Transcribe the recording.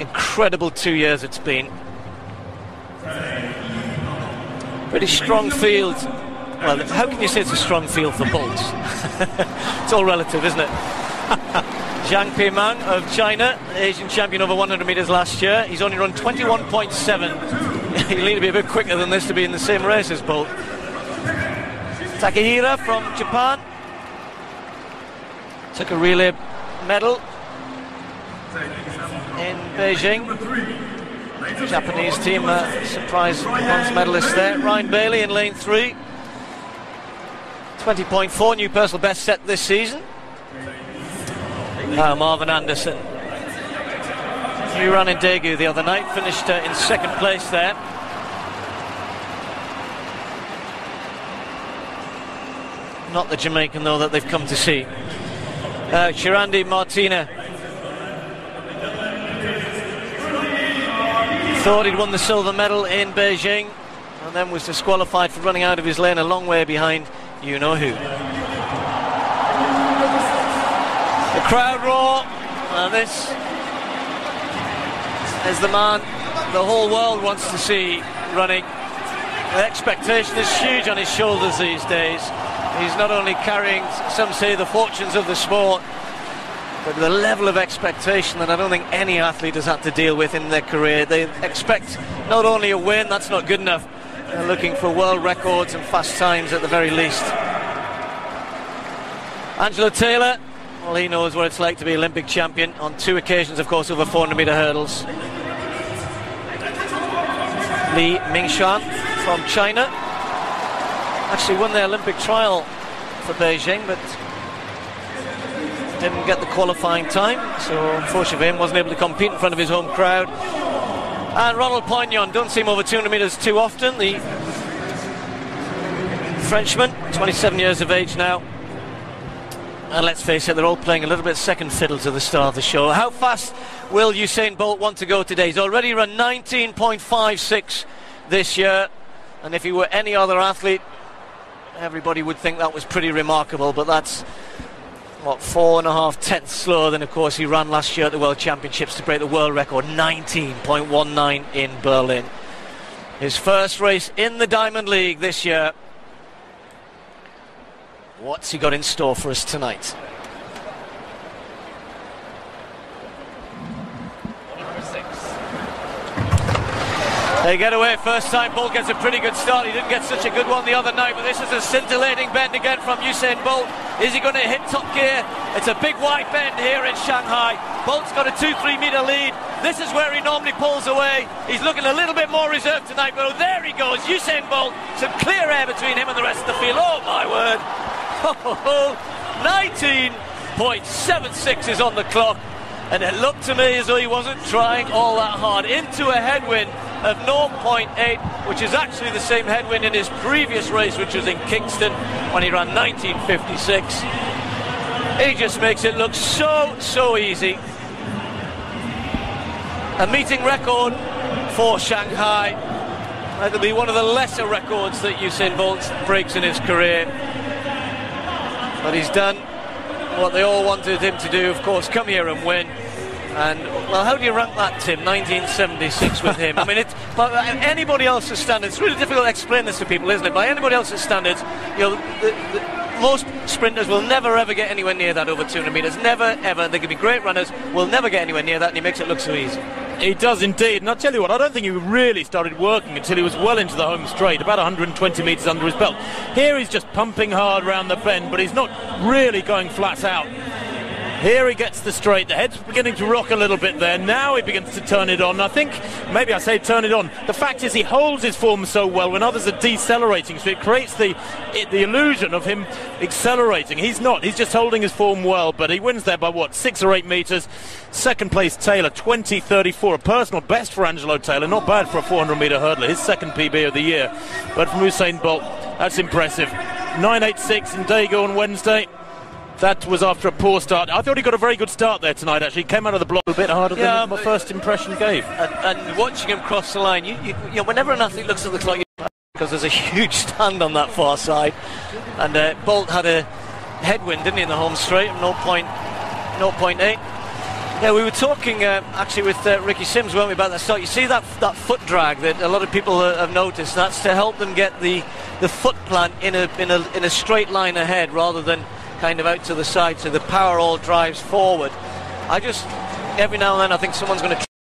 incredible 2 years it's been. Pretty strong field. Well, how can you say it's a strong field for Bolt? It's all relative, isn't it? Zhang Peimang of China, Asian champion over 100 metres last year. He's only run 21.7. He'll need to be a bit quicker than this to be in the same race as Bolt. Takehira from Japan took a relay medal in Beijing. Japanese team surprise bronze medalist there. Ryan Bailey in lane 3. 20.4, new personal best set this season. Marvin Anderson. He ran in Daegu the other night, finished in second place there. Not the Jamaican though that they've come to see. Chirandi Martina. Thought he'd won the silver medal in Beijing and then was disqualified for running out of his lane a long way behind you-know-who. The crowd roar, and this is the man the whole world wants to see running. The expectation is huge on his shoulders these days. He's not only carrying, some say, the fortunes of the sport, but the level of expectation that I don't think any athlete has had to deal with in their career. They expect not only a win, that's not good enough. They're looking for world records and fast times at the very least. Angelo Taylor, well, he knows what it's like to be Olympic champion on 2 occasions, of course, over 400-metre hurdles. Li Mingshan from China actually won the Olympic trial for Beijing, but didn't get the qualifying time, so unfortunately for him wasn't able to compete in front of his home crowd. And Ronald Poignon, don't see him over 200 metres too often, the Frenchman, 27 years of age now. And let's face it, they're all playing a little bit second fiddle to the start of the show. How fast will Usain Bolt want to go today? He's already run 19.56 this year, and if he were any other athlete, everybody would think that was pretty remarkable, but that's, what, 4.5 tenths slower than, of course, he ran last year at the World Championships to break the world record, 19.19 in Berlin. His first race in the Diamond League this year. What's he got in store for us tonight? They get away first time. Bolt gets a pretty good start. He didn't get such a good one the other night, but this is a scintillating bend again from Usain Bolt. Is he going to hit top gear? It's a big wide bend here in Shanghai. Bolt's got a 2-3 metre lead. This is where he normally pulls away. He's looking a little bit more reserved tonight, but there he goes, Usain Bolt. Some clear air between him and the rest of the field. Oh my word. 19.76 is on the clock, and it looked to me as though he wasn't trying all that hard. Into a headwind of 0.8, which is actually the same headwind in his previous race, which was in Kingston when he ran 19.56. He just makes it look so easy. A meeting record for Shanghai. That'll be one of the lesser records that Usain Bolt breaks in his career. But he's done what they all wanted him to do, of course, come here and win. And, well, how do you rank that, Tim? 1976 with him. I mean, by anybody else's standards, it's really difficult to explain this to people, isn't it? By anybody else's standards, you know, most sprinters will never ever get anywhere near that over 200 metres. Never, ever. They can be great runners, will never get anywhere near that, and he makes it look so easy. He does indeed, and I'll tell you what, I don't think he really started working until he was well into the home straight, about 120 metres under his belt. Here he's just pumping hard round the bend, but he's not really going flat out. Here he gets the straight, the head's beginning to rock a little bit there. Now he begins to turn it on. I think, maybe I say turn it on. The fact is he holds his form so well when others are decelerating, so it creates the illusion of him accelerating. He's not, he's just holding his form well, but he wins there by what, 6 or 8 metres. Second place Taylor, 20.34, a personal best for Angelo Taylor. Not bad for a 400 metre hurdler, his second PB of the year. But from Usain Bolt, that's impressive. 9.86 in Daegu on Wednesday. That was after a poor start. I thought he got a very good start there tonight, actually. Came out of the block a bit harder than my first impression gave. And watching him cross the line, you know, whenever an athlete looks at the clock, because there's a huge stand on that far side. And Bolt had a headwind, didn't he, in the home straight, 0.8. Yeah, we were talking actually with Ricky Sims, weren't we, about that start. You see that foot drag that a lot of people have noticed. That's to help them get the foot plant in a straight line ahead rather than kind of out to the side, so the power all drives forward. Every now and then I think someone's going to